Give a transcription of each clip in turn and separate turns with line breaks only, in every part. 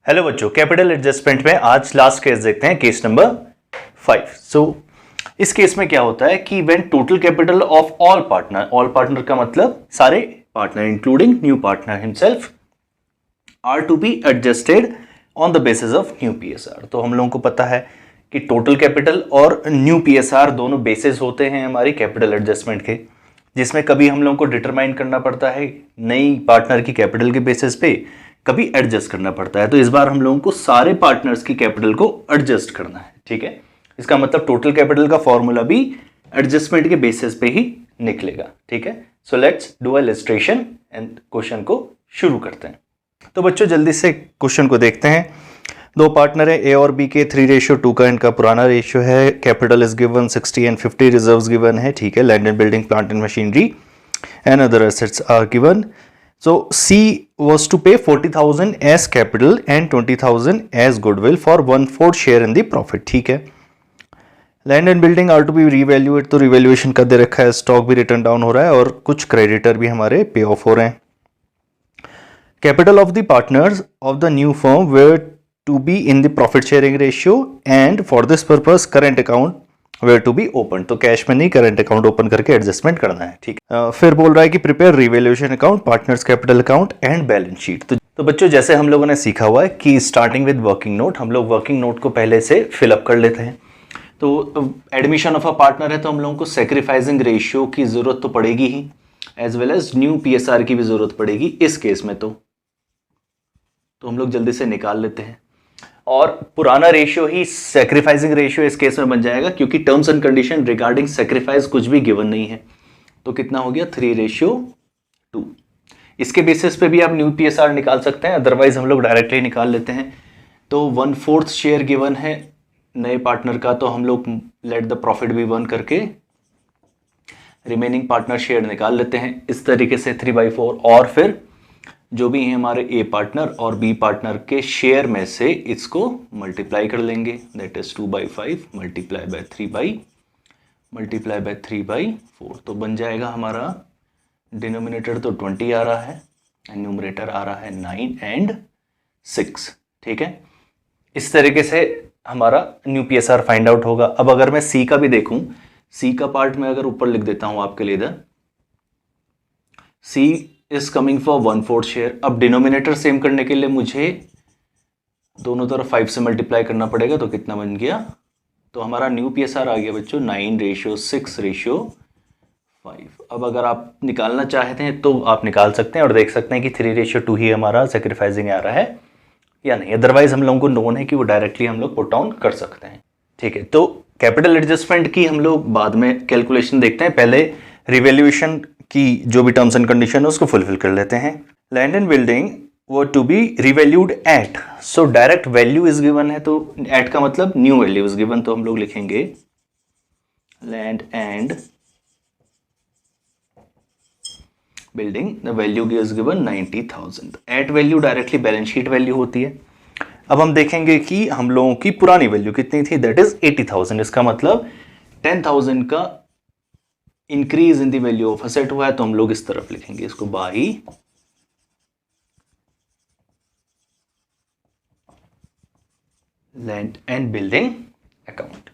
Hello बच्चों, capital adjustment में आज लास्ट केस देखते हैं, केस नंबर 5। इस केस में क्या होता है कि when total capital of all partner का मतलब सारे partner including new partner himself are to be adjusted on the basis of new PSR. तो हम लोगों को पता है कि टोटल कैपिटल और न्यू पीएसआर दोनों बेसिस होते हैं हमारी कैपिटल एडजस्टमेंट के, जिसमें कभी हम लोगों को डिटरमाइन करना पड़ता है नई पार्टनर की कैपिटल के बेसिस पे, कभी एडजस्ट करना पड़ता है। तो इस बार हम लोगों को सारे पार्टनर्स की कैपिटल को एडजस्ट करना है। ठीक है, इसका मतलब टोटल कैपिटल का फॉर्मूला भी एडजस्टमेंट के बेसिस पे ही निकलेगा। ठीक है, so let's do illustration and question को शुरू करते हैं। तो बच्चों जल्दी से क्वेश्चन को देखते हैं। दो पार्टनर है ए और बी के, 3:2 का इनका पुराना रेशियो है। Capital is given 60 and 50, reserves given है। ठीक है, land and building, plant and machinery and other assets are given. So C was to pay 40,000 as capital and 20,000 as goodwill for 1/4 share in the profit। ठीक है, land and building are to be revaluate, तो revaluation कर दे रखा है। Stock भी return down हो रहा है और कुछ क्रेडिटर भी हमारे पे ऑफ हो रहे हैं। Capital of the partners of the new firm were to be in the profit sharing ratio and for this purpose current account were to be open, तो कैश में नहीं करंट अकाउंट ओपन करके adjustment करना है। ठीक है, फिर बोल रहा है कि prepare revaluation account, partners capital account and balance sheet. तो बच्चों जैसे हम लोगों ने सीखा हुआ है कि स्टार्टिंग विद वर्किंग नोट, हम लोग वर्किंग नोट को पहले से फिलअप कर लेते हैं। तो एडमिशन ऑफ अ पार्टनर है तो हम लोगों को सेक्रीफाइसिंग रेशियो की जरूरत तो पड़ेगी ही, as well as new PSR की भी जरूरत पड़ेगी इस केस में। तो हम लोग जल्दी से निकाल लेते हैं और पुराना रेशियो ही सैक्रिफाइसिंग रेशियो इस केस में बन जाएगा, क्योंकि terms and condition regarding sacrifice कुछ भी गिवन नहीं है। तो कितना हो गया 3:2। इसके बेसिस पे भी आप न्यू पीएसआर निकाल सकते हैं, अदरवाइज हम लोग डायरेक्टली निकाल लेते हैं। तो 1/4 शेयर गिवन है नए पार्टनर का, तो हम लोग लेट द प्रॉफिट बी 1 करके रिमेनिंग पार्टनर शेयर निकाल लेते हैं इस तरीके से 3/4। और फिर जो भी है हमारे ए पार्टनर और बी पार्टनर के शेयर में से इसको मल्टीप्लाई कर लेंगे, दैट इज 2/5 मल्टीप्लाई बाय 3/4। तो बन जाएगा हमारा डिनोमिनेटर तो 20 आ रहा है एंड न्यूमरेटर आ रहा है 9 एंड 6। ठीक है, इस तरीके से हमारा न्यू पीएसआर फाइंड आउट होगा। अब अगर मैं सी का भी देखूं, सी का पार्ट में अगर ऊपर लिख देता हूं आपके लिए इधर, सी इज कमिंग फॉर 1/4 शेयर। अब डिनोमिनेटर सेम करने के लिए मुझे दोनों तरफ 5 से मल्टीप्लाई करना पड़ेगा, तो कितना बन गया, तो हमारा न्यू पीएसआर आ गया बच्चों 9:6:5। अब अगर आप निकालना चाहते हैं तो आप निकाल सकते हैं और देख सकते हैं कि 3:2 ही हमारा सेक्रीफाइसिंग आ रहा है या नहीं। अदरवाइज हम लोगों को नोन है कि वो डायरेक्टली हम लोग पुट ऑन कर सकते हैं। ठीक है, तो कैपिटल एडजस्टमेंट की हम लोग बाद में कैलकुलेशन देखते हैं, पहले रिवैल्यूएशन की जो भी टर्म्स एंड कंडीशन है उसको फुलफिल कर लेते हैं। लैंड एंड बिल्डिंग वो to be revalued at, so direct value is given है, तो एट का मतलब न्यू वैल्यू इज गिवन, तो हम लोग लिखेंगे land and building the value is given 90,000। At value directly balance sheet value होती है। अब हम देखेंगे कि हम लोगों की पुरानी वैल्यू कितनी थी, दैट इज 80,000। इसका मतलब 10,000 का increase in the value of asset हुआ है, तो हम लोग इस तरफ लिखेंगे इसको by land and building account.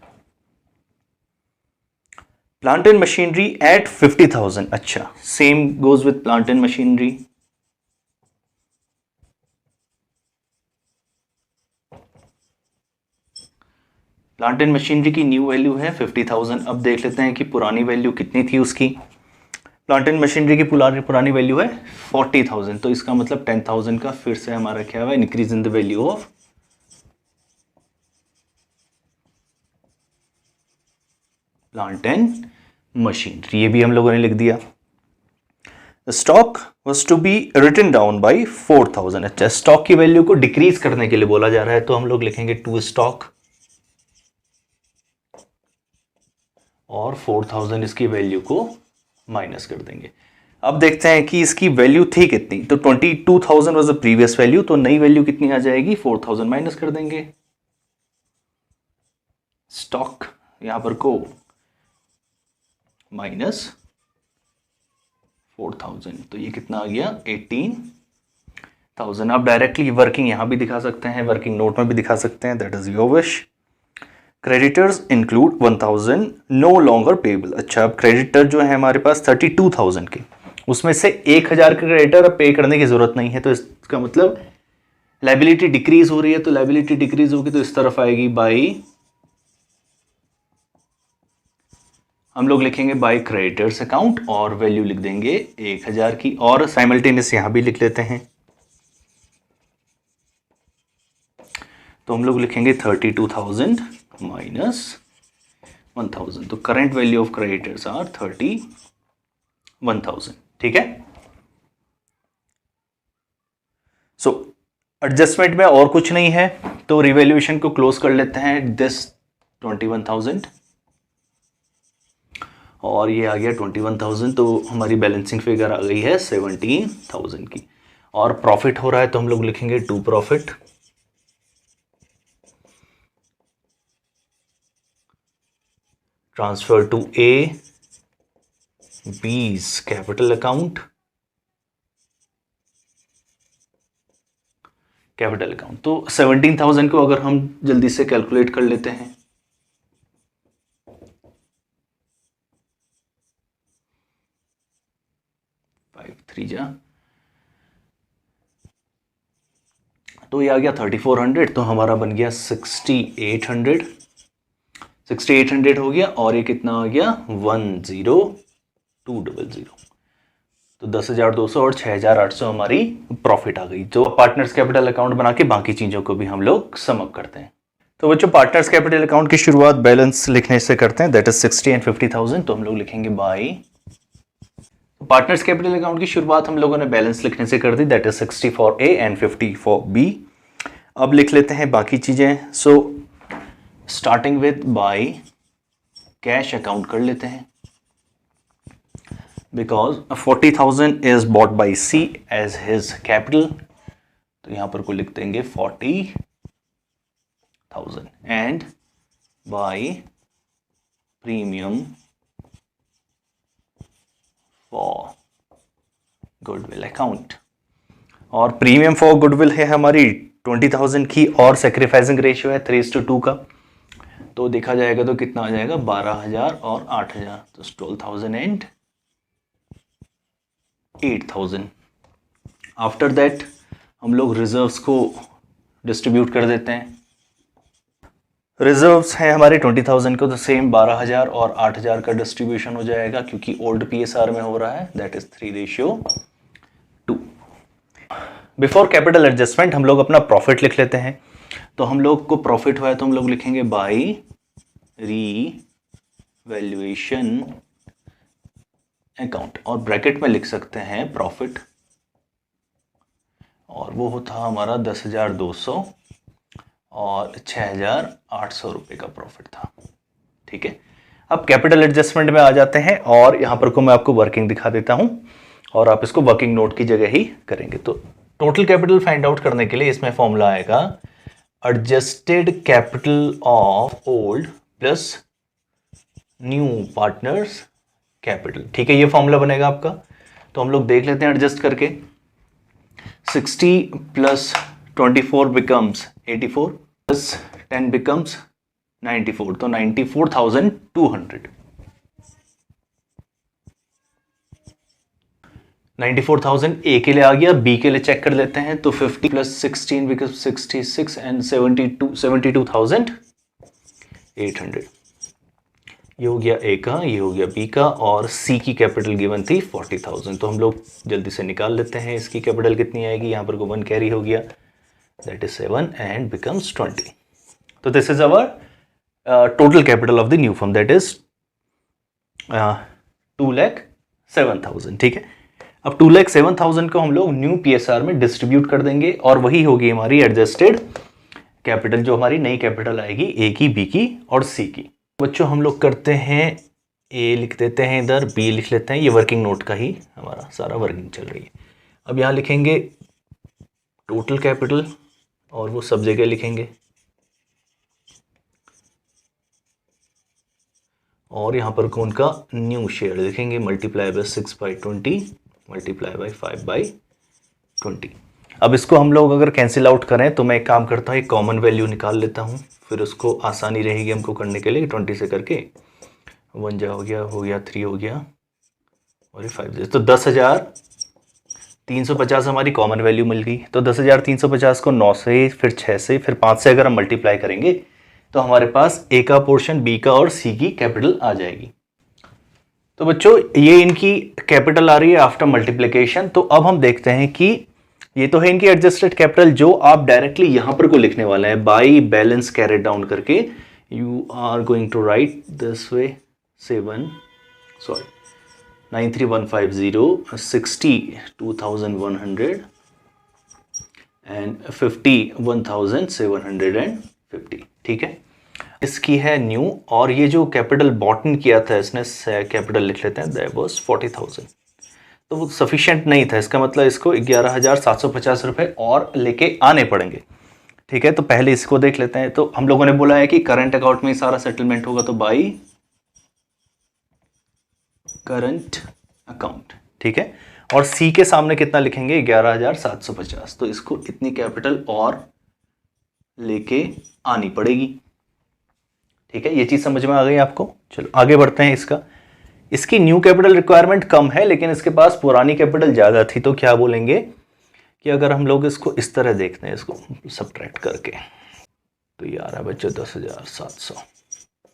Plant and machinery at 50,000। अच्छा, same goes with plant and machinery. Plant and machinery की न्यू वैल्यू है 50,000। अब देख लेते हैं कि पुरानी वैल्यू कितनी थी उसकी। प्लांट एंड मशीनरी की पुरानी वैल्यू है 40,000, तो इसका मतलब 10,000 का फिर से हमारा क्या हुआ, increase in the value of plant and machinery, ये भी हम लोगों ने लिख दिया। Stock was to be written down by 4,000। अच्छा, स्टॉक की वैल्यू को डिक्रीज करने के लिए बोला जा रहा है, तो हम लोग लिखेंगे टू स्टॉक और 4,000 इसकी वैल्यू को माइनस कर देंगे। अब देखते हैं कि इसकी वैल्यू थी कितनी, तो 22,000 वाज द प्रीवियस वैल्यू, तो नई वैल्यू कितनी आ जाएगी, 4,000 माइनस कर देंगे। स्टॉक यहां पर को माइनस 4,000, तो ये कितना आ गया 18 1000। आप डायरेक्टली वर्किंग यहाँ भी दिखा सकते हैं, वर्किंग नोट में भी दिखा सकते हैं, that is your wish. Creditors include 1000 no longer payable. अच्छा, अब क्रेडिटर जो है हमारे पास 32,000 के, उसमें से 1000 का क्रेडिटर अब पे करने की जरूरत नहीं है, तो इसका मतलब लाइबिलिटी डिक्रीज हो रही है, तो लाइबिलिटी डिक्रीज होगी तो इस तरफ आएगी बाई, हम लोग लिखेंगे बाई क्रेडिटर्स अकाउंट और वैल्यू लिख देंगे 1000 की, और साइमल्टेनियस यहां भी लिख लेते हैं, तो हम लोग लिखेंगे 32,000 माइनस 1000, तो current value of creditors are 31,000। ठीक है, सो एडजस्टमेंट में और कुछ नहीं है, तो रिवैल्यूएशन को क्लोज कर लेते हैं, दिस 21,000 और ये आ गया 21,000, तो हमारी बैलेंसिंग फिगर आ गई है 17,000 की। और प्रॉफिट हो रहा है तो हम लोग लिखेंगे to profit, transfer to A B's capital account, capital account. तो 17,000 को अगर हम जल्दी से कैलकुलेट कर लेते हैं, तो ये आ गया 3400, तो हमारा बन गया 6800, 6800 हो गया, और ये कितना आ गया 10200, तो 10,200 और 6,800 हमारी प्रॉफिट आ गई। तो पार्टनर्स कैपिटल अकाउंट बना के बाकी चीजों को भी हम लोग सम अप करते हैं। तो बच्चों, पार्टनर्स कैपिटल अकाउंट की शुरुआत बैलेंस लिखने से करते हैं, दैट इज 60 एंड 50,000, तो हम लोग लिखेंगे बाई, पार्टनर्स कैपिटल अकाउंट की शुरुआत हम लोगों ने बैलेंस लिखने से कर दी, that is 60 for A and 50 for B. अब लिख लेते हैं बाकी चीजें, so starting with by cash account कर लेते हैं, because 40,000 is bought by C as his capital, तो यहां पर को लिख देंगे 40,000 and by premium for goodwill account, और प्रीमियम फॉर गुडविल है हमारी 20,000 की, और सेक्रीफाइसिंग रेशियो है 3:2 का, तो देखा जाएगा तो कितना आ जाएगा 12,000 और 8,000, तो 12,000 एंड 8,000। आफ्टर दैट हम लोग रिजर्व्स को डिस्ट्रीब्यूट कर देते हैं, रिजर्व्स हैं हमारे 20,000 को, तो सेम 12,000 और 8,000 का डिस्ट्रीब्यूशन हो जाएगा, क्योंकि ओल्ड पीएसआर में हो रहा है, that is 3:2। Before capital adjustment हम लोग अपना प्रॉफिट लिख लेते हैं, तो हम लोग को प्रॉफिट हुआ है तो हम लोग लिखेंगे बाई रीवैल्यूएशन अकाउंट, और ब्रैकेट में लिख सकते हैं प्रॉफिट, और वो होता हमारा 10,200 और 6,800 रुपए का प्रॉफिट था। ठीक है, अब कैपिटल एडजस्टमेंट में आ जाते हैं, और यहां पर को मैं आपको वर्किंग दिखा देता हूं, और आप इसको वर्किंग नोट की जगह ही करेंगे। तो टोटल कैपिटल फाइंड आउट करने के लिए इसमें फॉर्मूला आएगा adjusted capital of old plus new partners capital. ठीक है, ये फॉर्मूला बनेगा आपका, तो हम लोग देख लेते हैं एडजस्ट करके। 60 प्लस 24 बिकम्स 84 प्लस 10 बिकम्स 94, तो 94,200, 94,000 ए के लिए आ गया, बी के लिए चेक कर लेते हैं, तो 50 प्लस 16 बिकम्स 66 एंड 72,800, ये हो गया ए का, ये हो गया बी का, और सी की कैपिटल गिवन थी 40,000, तो हम लोग जल्दी से निकाल लेते हैं इसकी कैपिटल कितनी आएगी। यहाँ पर को 1 कैरी हो गया, दैट इज 7 एंड बिकम्स 20, तो this is our total capital of the new firm, that is 2,07,000। ठीक है, अब 2,07,000 को हम लोग न्यू पीएसआर में डिस्ट्रीब्यूट कर देंगे, और वही होगी हमारी एडजस्टेड कैपिटल, जो हमारी नई कैपिटल आएगी ए की, बी की और सी की। बच्चों हम लोग करते हैं, ए लिख देते हैं इधर, बी लिख लेते हैं, ये वर्किंग नोट का ही हमारा सारा वर्किंग चल रही है। अब यहाँ लिखेंगे टोटल कैपिटल, और वो सब जगह लिखेंगे, और यहाँ पर कौन का न्यू शेयर लिखेंगे, मल्टीप्लाई बाय 6/20 मल्टीप्लाई बाय 5/20। अब इसको हम लोग अगर कैंसिल आउट करें तो मैं एक काम करता हूँ, एक कॉमन वैल्यू निकाल लेता हूँ, फिर उसको आसानी रहेगी हमको करने के लिए। 20 से करके 1 जा हो गया 3 हो गया और ये 5 तो 10,350 हमारी कॉमन वैल्यू मिल गई। तो 10,350 को 9 से, फिर 6 से, फिर 5 से अगर हम मल्टीप्लाई करेंगे तो हमारे पास ए का पोर्शन, बी का और सी की कैपिटल आ जाएगी। तो बच्चों ये इनकी कैपिटल आ रही है आफ्टर मल्टीप्लिकेशन। तो अब हम देखते हैं कि ये तो है इनकी एडजस्टेड कैपिटल, जो आप डायरेक्टली यहां पर को लिखने वाले हैं बाई बैलेंस कैरेट डाउन करके। You are going to write this way 93,150 62,100 and 51,750। ठीक है, इसकी है न्यू। और ये जो कैपिटल बॉटन किया था इसने, कैपिटल लिख लेते हैं, दैट वाज 40,000। तो वो सफिशिएंट नहीं था, इसका मतलब इसको 11,750 रुपए और लेके आने पड़ेंगे। ठीक है, तो पहले इसको देख लेते हैं। तो हम लोगों ने बोला है कि करंट अकाउंट में सारा सेटलमेंट होगा, तो बाई करंट अकाउंट। ठीक है, और सी के सामने कितना लिखेंगे, 11,750। तो इसको इतनी कैपिटल और लेके आनी पड़ेगी। ठीक है, ये चीज समझ में आ गई आपको। चलो आगे बढ़ते हैं। इसकी न्यू कैपिटल रिक्वायरमेंट कम है, लेकिन इसके पास पुरानी कैपिटल ज्यादा थी। तो क्या बोलेंगे कि अगर हम लोग इसको इस तरह देखते हैं, इसको सब्ट्रैक्ट करके, तो ये आ रहा है बच्चों 10,700।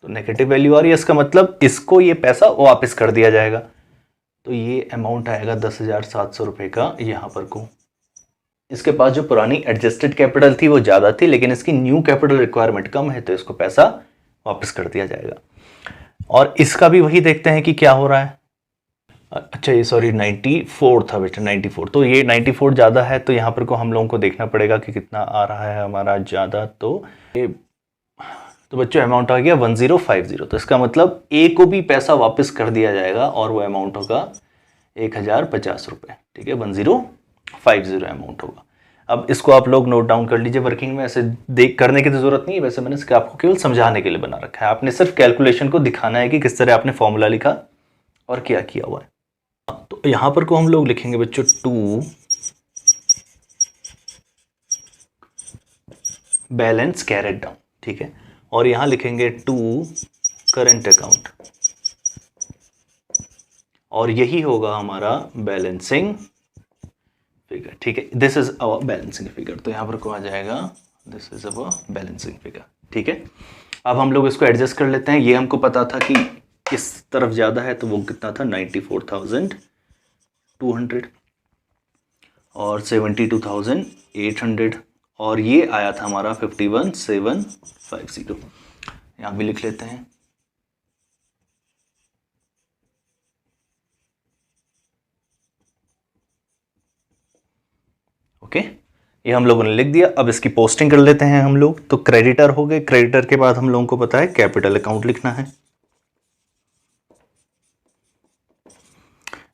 तो नेगेटिव वैल्यू आ रही है, इसका मतलब इसको ये पैसा वापस कर दिया जाएगा। तो ये अमाउंट आएगा 10,700 रुपए का यहां पर को। इसके पास जो पुरानी एडजस्टेड कैपिटल थी वो ज्यादा थी, लेकिन इसकी न्यू कैपिटल रिक्वायरमेंट कम है, तो इसको पैसा वापस कर दिया जाएगा। और इसका भी वही देखते हैं कि क्या हो रहा है। अच्छा ये सॉरी 94 था बेटा, 94। तो ये 94 ज़्यादा है, तो यहाँ पर को हम लोगों को देखना पड़ेगा कि कितना आ रहा है हमारा ज़्यादा। तो बच्चों अमाउंट आ गया 1050। तो इसका मतलब ए को भी पैसा वापस कर दिया जाएगा और वो अमाउंट होगा 1,050 रुपये। ठीक है, 1050 अमाउंट होगा। अब इसको आप लोग नोट डाउन कर लीजिए वर्किंग में। ऐसे देख करने की तो जरूरत नहीं है, वैसे मैंने इसका आपको केवल समझाने के लिए बना रखा है। आपने सिर्फ कैलकुलेशन को दिखाना है कि किस तरह आपने फॉर्मूला लिखा और क्या किया हुआ है। तो यहां पर को हम लोग लिखेंगे बच्चों 2 बैलेंस कैरेट डाउन। ठीक है, और यहां लिखेंगे 2 करंट अकाउंट, और यही होगा हमारा बैलेंसिंग फिगर। ठीक है, this is our balancing figure. तो यहां पर को आ जाएगा this is our balancing figure. ठीक है, अब हम लोग इसको एडजस्ट कर लेते हैं। ये हमको पता था कि इस तरफ ज्यादा है, तो वो कितना था 94,200 और 72,800, और ये आया था हमारा 51,750। यहां भी लिख लेते हैं। ओके, ये हम लोगों ने लिख दिया। अब इसकी पोस्टिंग कर लेते हैं हम लोग। तो क्रेडिटर हो गए, क्रेडिटर के बाद हम लोगों को पता है कैपिटल अकाउंट लिखना है,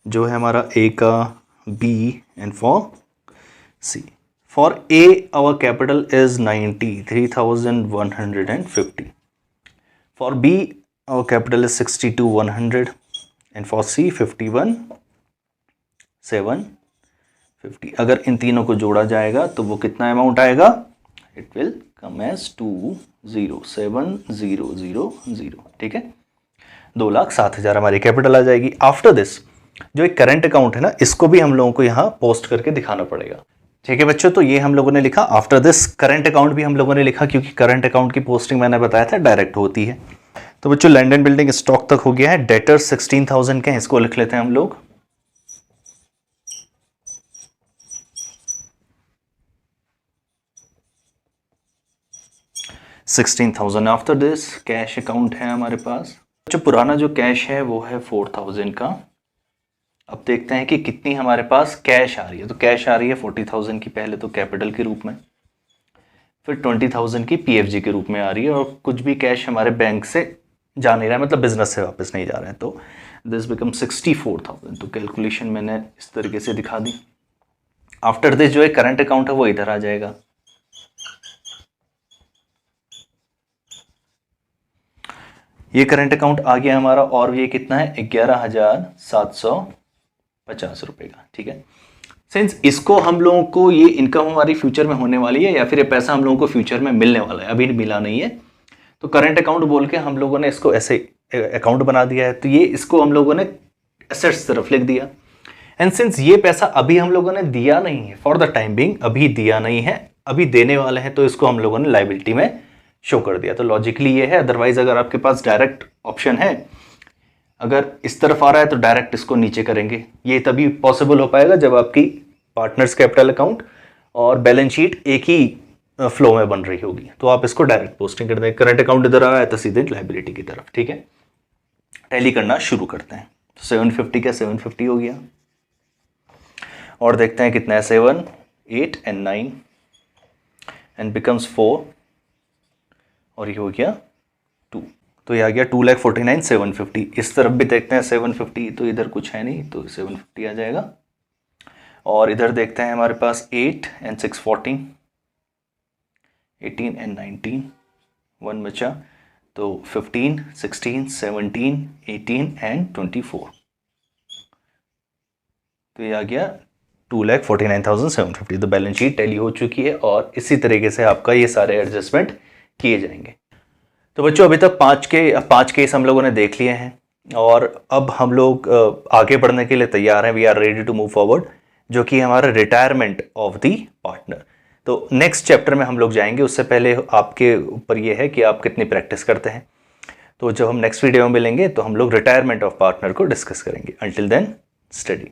जो है हमारा ए का, B and for C. For A our capital is 93,150। For B our capital is 62,100 and for C 51,750। अगर इन तीनों को जोड़ा जाएगा तो वो कितना अमाउंट आएगा, इट विल कम एज 207,000। ठीक है, 2,07,000 हमारी कैपिटल आ जाएगी। आफ्टर दिस जो एक करंट अकाउंट है ना, इसको भी हम लोगों को यहां पोस्ट करके दिखाना पड़ेगा। ठीक है बच्चों, तो ये हम लोगों ने लिखा। आफ्टर दिस करंट अकाउंट भी हम लोगों ने लिखा, क्योंकि करंट अकाउंट की पोस्टिंग मैंने बताया था डायरेक्ट होती है। तो बच्चों लैंड एंड बिल्डिंग स्टॉक तक हो गया है। डेटर 16,000 के हैं, इसको लिख लेते हैं हम लोग। $16,000। आफ्टर दिस कैश अकाउंट है हमारे पास। जो पुराना जो कैश है वो है 4,000 का। अब देखते हैं कि कितनी हमारे पास कैश आ रही है। तो कैश आ रही है 40,000 की, पहले तो कैपिटल के रूप में, फिर 20,000 की पीएफजी के रूप में आ रही है, और कुछ भी कैश हमारे बैंक से जा नहीं रहा है, मतलब बिजनेस से वापस नहीं जा रहा है। तो दिस बिकम 64,000। तो कैलकुलेशन मैंने इस तरीके से दिखा दी। आफ्टर दिस जो है करंट अकाउंट है वो इधर आ जाएगा। ये करंट अकाउंट आ गया हमारा, और ये कितना है 11,750 रुपए का। ठीक है, सिंस इसको हम लोगों को ये इनकम हमारी फ्यूचर में होने वाली है या फिर ये पैसा हम लोगों को फ्यूचर में मिलने वाला है, अभी मिला नहीं है, तो करंट अकाउंट बोल के हम लोगों ने इसको ऐसे अकाउंट बना दिया है। तो ये इसको हम लोगों ने एसेट्स तरफ लिख दिया। एंड सिंस ये पैसा अभी हम लोगों ने दिया नहीं है, फॉर द टाइम बिंग अभी दिया नहीं है, अभी देने वाले हैं, तो इसको हम लोगों ने लायबिलिटी में शो कर दिया। तो लॉजिकली ये है। अदरवाइज अगर आपके पास डायरेक्ट ऑप्शन है, अगर इस तरफ आ रहा है तो डायरेक्ट इसको नीचे करेंगे। ये तभी पॉसिबल हो पाएगा जब आपकी पार्टनर्स कैपिटल अकाउंट और बैलेंस शीट एक ही फ्लो में बन रही होगी, तो आप इसको डायरेक्ट पोस्टिंग कर दें। करंट अकाउंट इधर आ रहा है तो सीधे लायबिलिटी की तरफ। ठीक है, टैली करना शुरू करते हैं। तो 750 का 750 हो गया, और देखते हैं कितना है, 7, 8 and 9 एंड बिकम्स 4, और ये हो गया 2। तो ये आ गया 2,49,750। इस तरफ भी देखते हैं 750, तो इधर कुछ है नहीं, तो 750 आ जाएगा। और इधर देखते हैं हमारे पास 8 and 6 14, 18 and 19, 1 बचा, तो 15, 16, 17, 18 and 24। तो ये आ गया 2,49,750। तो बैलेंस शीट टैली हो चुकी है, और इसी तरीके से आपका ये सारे एडजस्टमेंट किए जाएंगे। तो बच्चों अभी तक 5 केस हम लोगों ने देख लिए हैं, और अब हम लोग आगे बढ़ने के लिए तैयार हैं। We are ready to move forward, जो कि हमारा रिटायरमेंट ऑफ दी पार्टनर। तो नेक्स्ट चैप्टर में हम लोग जाएंगे। उससे पहले आपके ऊपर ये है कि आप कितनी प्रैक्टिस करते हैं। तो जब हम नेक्स्ट वीडियो में मिलेंगे तो हम लोग रिटायरमेंट ऑफ पार्टनर को डिस्कस करेंगे। Until then study.